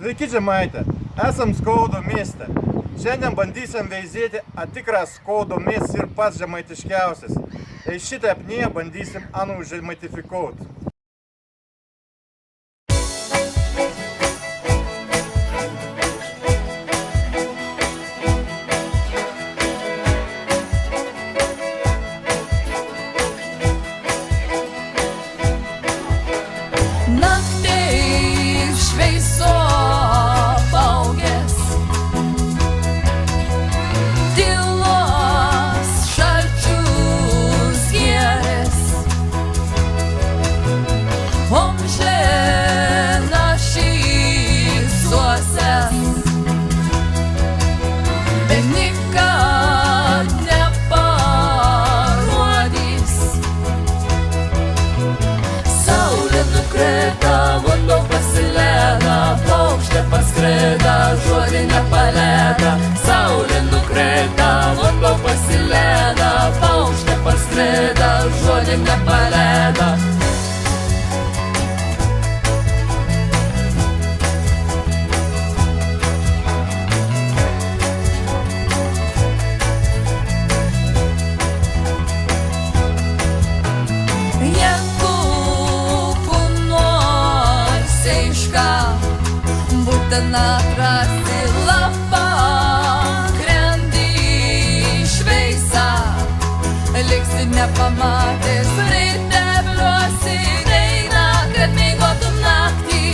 Sveiki, Žemaitė. Esam Skaudo mieste. Šiandien bandysim veizėti tikras Skaudo miestas ir pats žemaitiškiausias. Ir šitą apnėją bandysim žemaitifikuot. Žodį nepalėda, saulė nukrita, vanduo pasilėda, paukštė parskrida, žodį nepalėda. Jeigu nors aiška būtina atrasti lapą, krendi šveisa, liksi nepamatęs, ryte bliuosi, eina, kad miegotum naktį.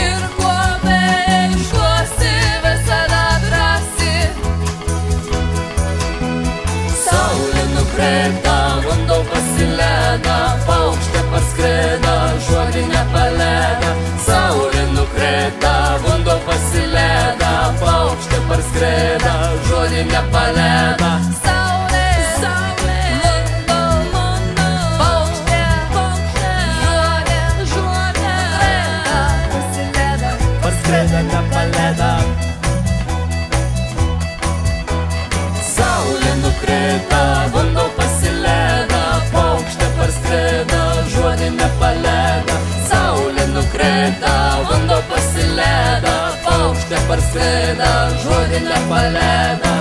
Ir kuo beiškuosi, visada drąsi. Saulė nukrita, vanduo pasilėda, paukštė parskrida, žodį nepalėda. Saulė nukrita, vanduo pasilėda, paukštė parskrida, žodį nepalėda. Saulė, vanduo, paukštė, žodį pasilėda, parskrida, nepalėda. Saulė nukrita, vanduo pasilėda, paukštė parskrida, žodį nepalėda. Saulė nukrita, vanduo pasilėda, paukštė parskrida, žodį nepalėda.